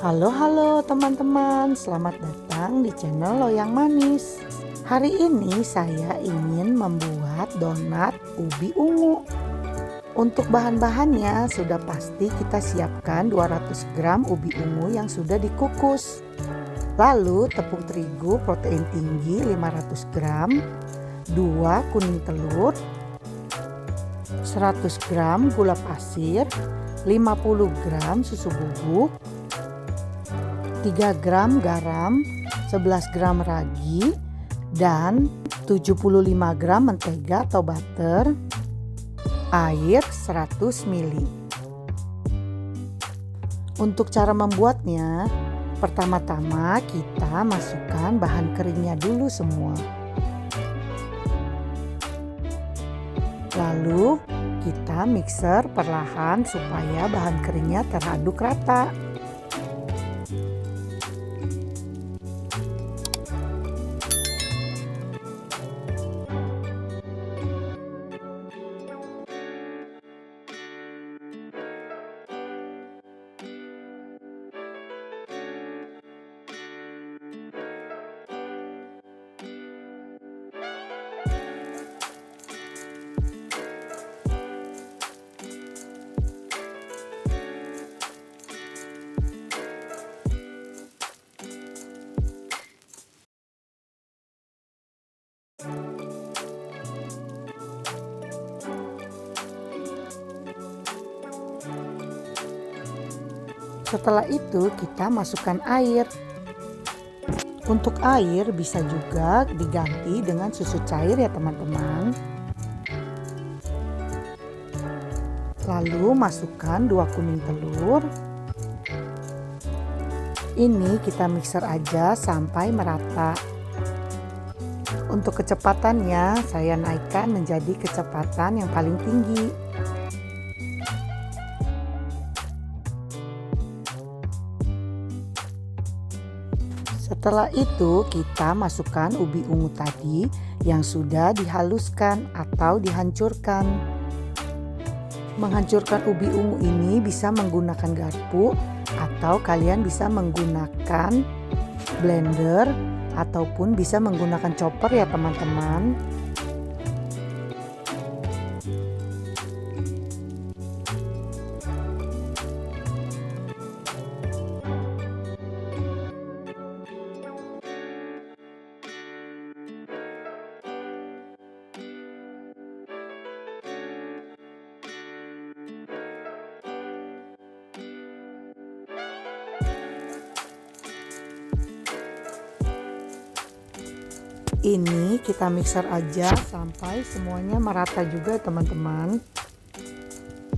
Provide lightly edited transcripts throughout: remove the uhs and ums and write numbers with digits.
Halo teman-teman, selamat datang di channel Loyang Manis. Hari ini saya ingin membuat donat ubi ungu. Untuk bahan-bahannya sudah pasti kita siapkan 200 gram ubi ungu yang sudah dikukus. Lalu tepung terigu protein tinggi 500 gram, 2 kuning telur, 100 gram gula pasir, 50 gram susu bubuk, 3 gram garam, 11 gram ragi, dan 75 gram mentega atau butter, air 100 ml. Untuk cara membuatnya, pertama-tama kita masukkan bahan keringnya dulu semua. Lalu kita mixer perlahan supaya bahan keringnya teraduk rata. Setelah itu kita masukkan air. Untuk air bisa juga diganti dengan susu cair ya teman-teman. Lalu masukkan 2 kuning telur. Ini kita mixer aja sampai merata. Untuk kecepatannya saya naikkan menjadi kecepatan yang paling tinggi. Setelah itu kita masukkan ubi ungu tadi yang sudah dihaluskan atau dihancurkan. Menghancurkan ubi ungu ini bisa menggunakan garpu atau kalian bisa menggunakan blender ataupun bisa menggunakan chopper ya teman-teman. Ini kita mixer aja sampai semuanya merata juga teman-teman,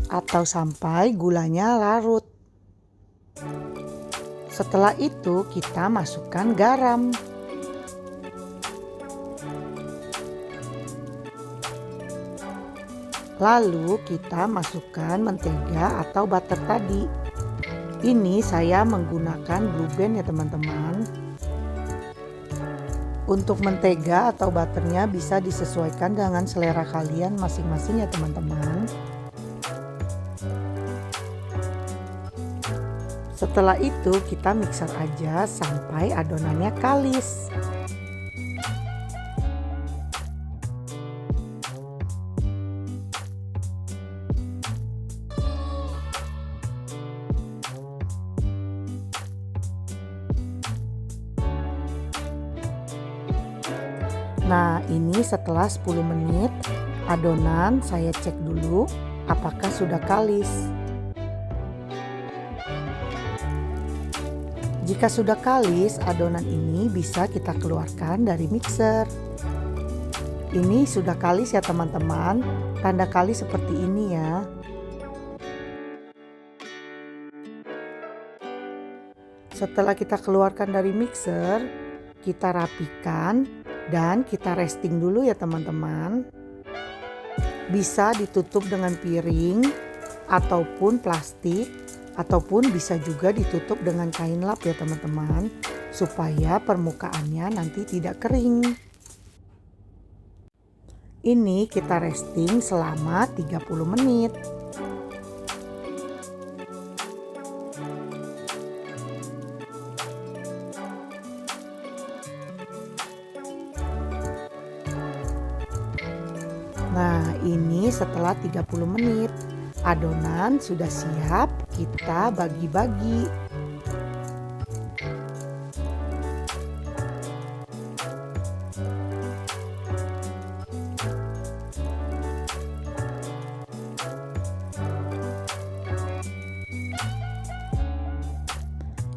atau sampai gulanya larut. Setelah itu kita masukkan garam. Lalu kita masukkan mentega atau butter tadi. Ini saya menggunakan Blue Band ya teman-teman. Untuk mentega atau butternya bisa disesuaikan dengan selera kalian masing-masing ya teman-teman. Setelah itu kita mixer aja sampai adonannya kalis. Nah, ini setelah 10 menit adonan saya cek dulu apakah sudah kalis. Jika sudah kalis, adonan ini bisa kita keluarkan dari mixer. Ini sudah kalis ya teman-teman, tanda kalis seperti ini ya. Setelah kita keluarkan dari mixer, kita rapikan dan kita resting dulu ya teman-teman. Bisa ditutup dengan piring ataupun plastik, ataupun bisa juga ditutup dengan kain lap ya teman-teman, supaya permukaannya nanti tidak kering. Ini kita resting selama 30 menit. ini setelah 30 menit. Adonan sudah siap, kita bagi-bagi.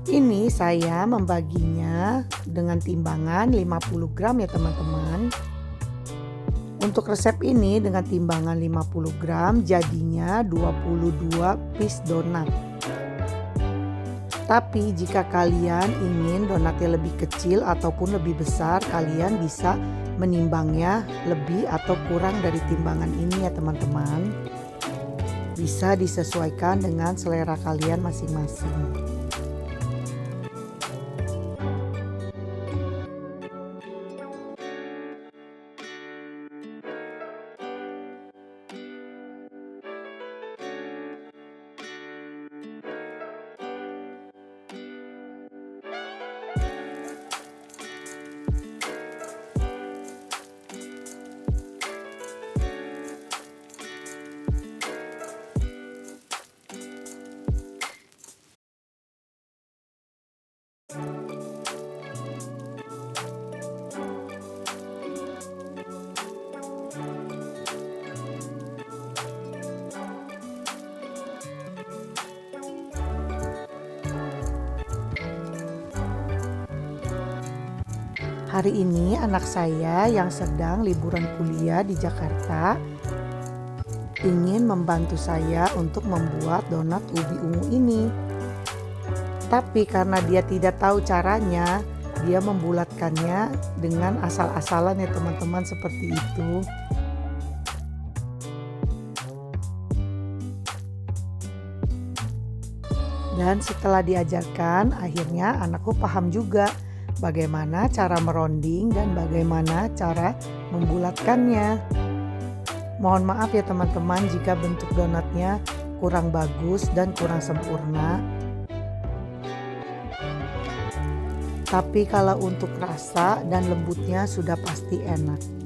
Ini saya membaginya dengan timbangan 50 gram ya teman-teman. Untuk resep ini dengan timbangan 50 gram jadinya 22 piece donat. Tapi jika kalian ingin donatnya lebih kecil ataupun lebih besar, kalian bisa menimbangnya lebih atau kurang dari timbangan ini ya teman-teman. Bisa disesuaikan dengan selera kalian masing-masing. Hari ini anak saya yang sedang liburan kuliah di Jakarta ingin membantu saya untuk membuat donat ubi ungu ini. Tapi karena dia tidak tahu caranya, dia membulatkannya dengan asal-asalan ya teman-teman, seperti itu. Dan setelah diajarkan, akhirnya anakku paham juga bagaimana cara meronding dan bagaimana cara membulatkannya. Mohon maaf ya teman-teman jika bentuk donatnya kurang bagus dan kurang sempurna. Tapi kalau untuk rasa dan lembutnya sudah pasti enak.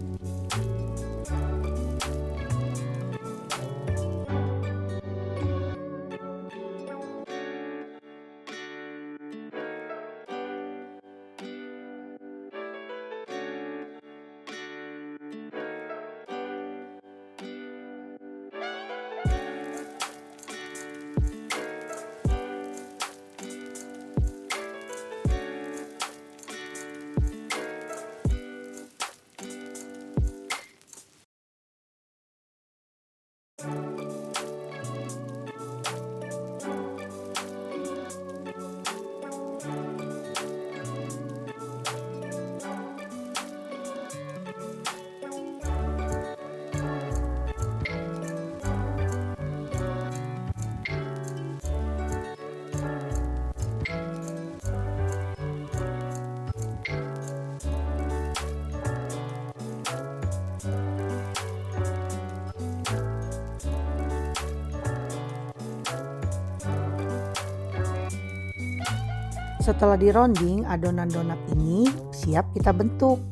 Setelah dironding, adonan donat ini siap kita bentuk.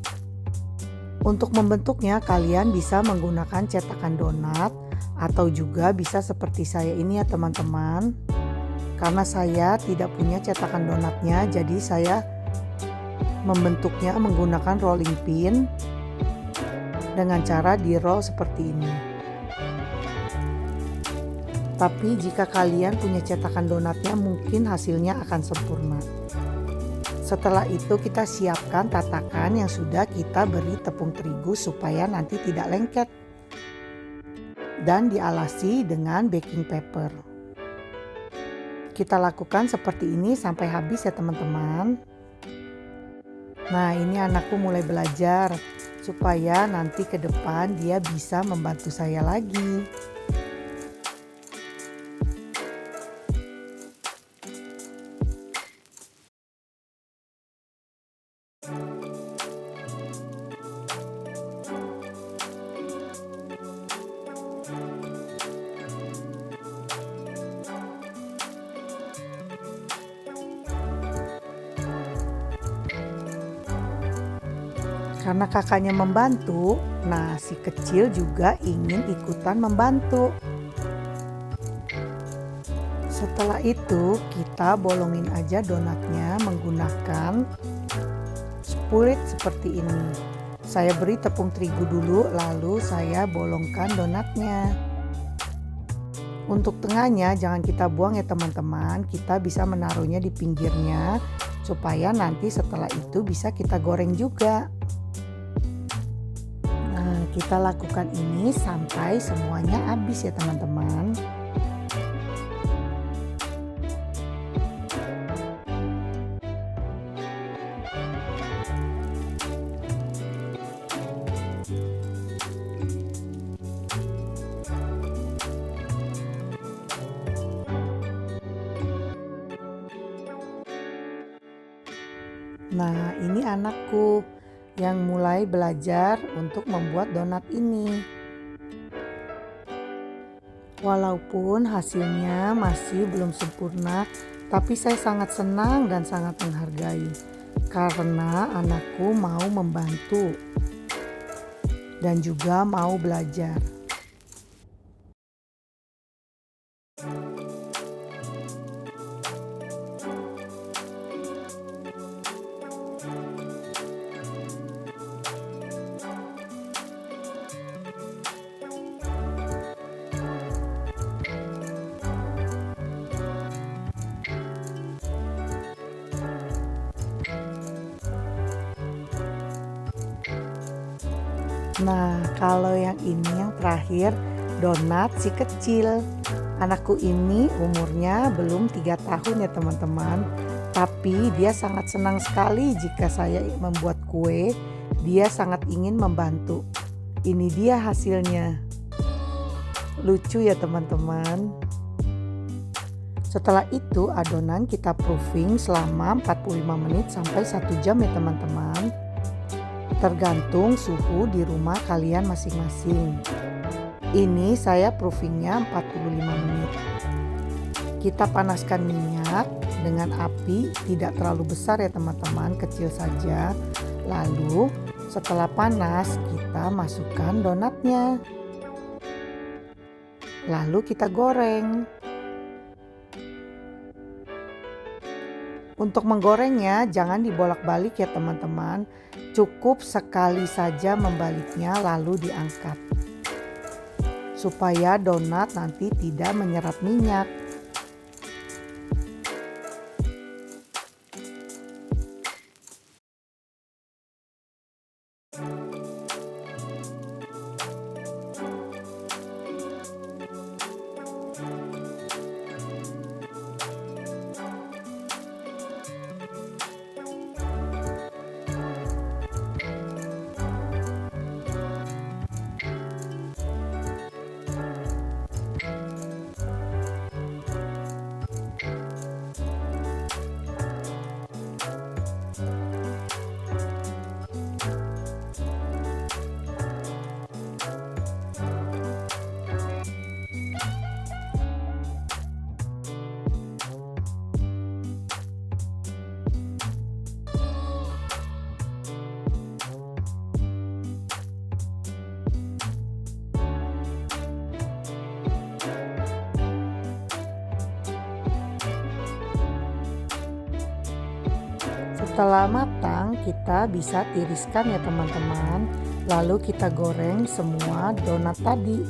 Untuk membentuknya kalian bisa menggunakan cetakan donat atau juga bisa seperti saya ini ya teman-teman. Karena saya tidak punya cetakan donatnya, jadi saya membentuknya menggunakan rolling pin dengan cara di roll seperti ini. Tapi jika kalian punya cetakan donatnya, mungkin hasilnya akan sempurna. Setelah itu kita siapkan tatakan yang sudah kita beri tepung terigu supaya nanti tidak lengket. Dan dialasi dengan baking paper. Kita lakukan seperti ini sampai habis ya teman-teman. Nah, ini anakku mulai belajar supaya nanti ke depan dia bisa membantu saya lagi. Karena kakaknya membantu, nah si kecil juga ingin ikutan membantu. Setelah itu kita bolongin aja donatnya menggunakan spulit seperti ini. Saya beri tepung terigu dulu, lalu saya bolongkan donatnya. Untuk tengahnya jangan kita buang ya teman-teman, kita bisa menaruhnya di pinggirnya supaya nanti setelah itu bisa kita goreng juga. Nah, kita lakukan ini sampai semuanya habis ya teman-teman. Nah, ini anakku yang mulai belajar untuk membuat donat ini. Walaupun hasilnya masih belum sempurna, tapi saya sangat senang dan sangat menghargai karena anakku mau membantu dan juga mau belajar. Nah, kalau yang ini yang terakhir, donat si kecil. Anakku ini umurnya belum 3 tahun ya teman-teman. Tapi dia sangat senang sekali jika saya membuat kue. Dia sangat ingin membantu. Ini dia hasilnya. Lucu ya teman-teman. Setelah itu adonan kita proofing selama 45 menit sampai 1 jam ya teman-teman. Tergantung suhu di rumah kalian masing-masing. Ini saya proofingnya 45 menit. Kita panaskan minyak dengan api tidak terlalu besar ya teman-teman, kecil saja. Lalu setelah panas kita masukkan donatnya. Lalu kita goreng. Untuk menggorengnya jangan dibolak-balik ya teman-teman. Cukup sekali saja membaliknya lalu diangkat. Supaya donat nanti tidak menyerap minyak. Setelah matang kita bisa tiriskan ya teman-teman. Lalu kita goreng semua donat tadi.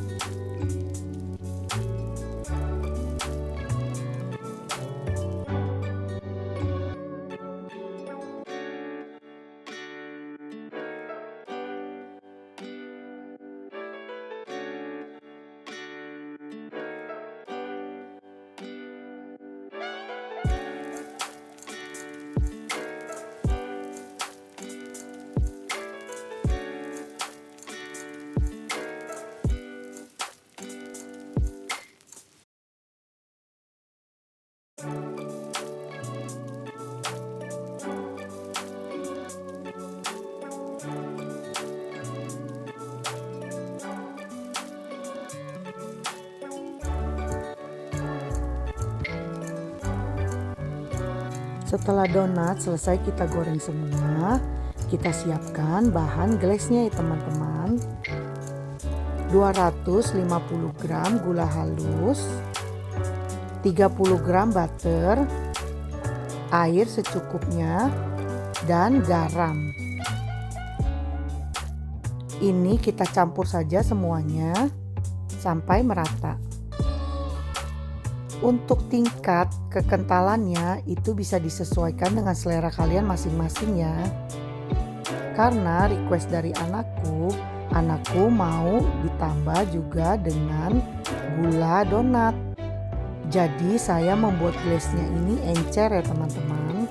Setelah donat selesai kita goreng semua, kita siapkan bahan glazenya ya teman-teman. 250 gram gula halus, 30 gram butter, air secukupnya, dan garam. Ini kita campur saja semuanya sampai merata. Untuk tingkat kekentalannya itu bisa disesuaikan dengan selera kalian masing-masing ya. Karena request dari anakku mau ditambah juga dengan gula donat. Jadi saya membuat glazenya ini encer ya teman-teman,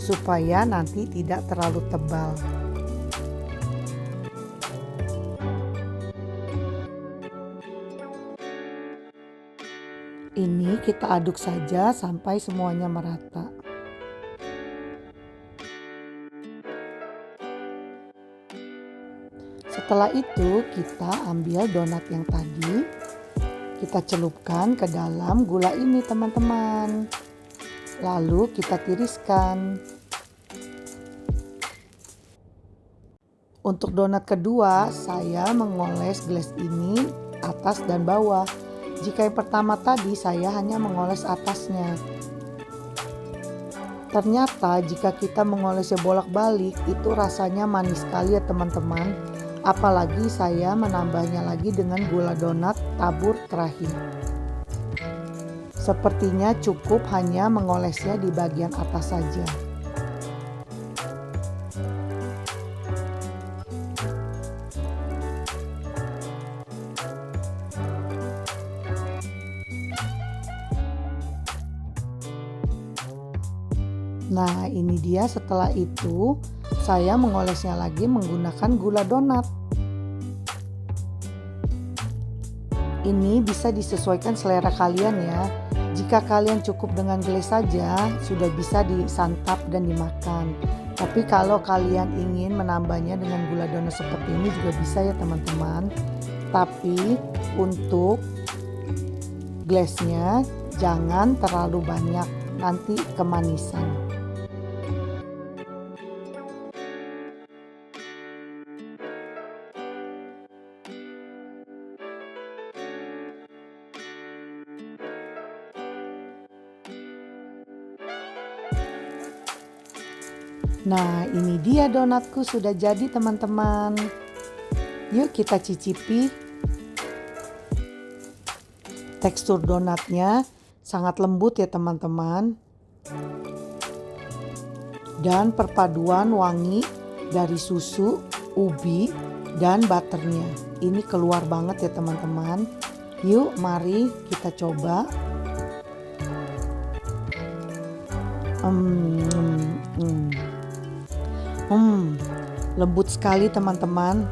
supaya nanti tidak terlalu tebal. Ini kita aduk saja sampai semuanya merata. Setelah itu kita ambil donat yang tadi, kita celupkan ke dalam gula ini teman-teman. Lalu kita tiriskan. Untuk donat kedua, saya mengoles glaze ini atas dan bawah. Jika yang pertama tadi saya hanya mengoles atasnya. Ternyata jika kita mengolesnya bolak-balik itu rasanya manis sekali ya teman-teman. Apalagi saya menambahnya lagi dengan gula donat tabur terakhir. Sepertinya cukup hanya mengolesnya di bagian atas saja. Nah, ini dia. Setelah itu saya mengolesnya lagi menggunakan gula donat. Ini bisa disesuaikan selera kalian ya. Jika kalian cukup dengan glaze saja, sudah bisa disantap dan dimakan. Tapi kalau kalian ingin menambahnya dengan gula donat seperti ini juga bisa ya teman-teman. Tapi untuk glaze-nya jangan terlalu banyak, nanti kemanisan. Nah, ini dia donatku sudah jadi teman-teman. Yuk kita cicipi. Tekstur donatnya sangat lembut ya teman-teman. Dan perpaduan wangi dari susu, ubi, dan butternya. Ini keluar banget ya teman-teman. Yuk mari kita coba. Lembut sekali teman-teman,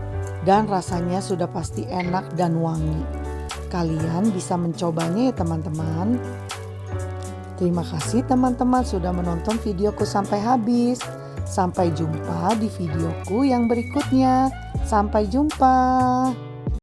dan rasanya sudah pasti enak dan wangi. Kalian bisa mencobanya ya teman-teman. Terima kasih teman-teman sudah menonton videoku sampai habis. Sampai jumpa di videoku yang berikutnya. Sampai jumpa.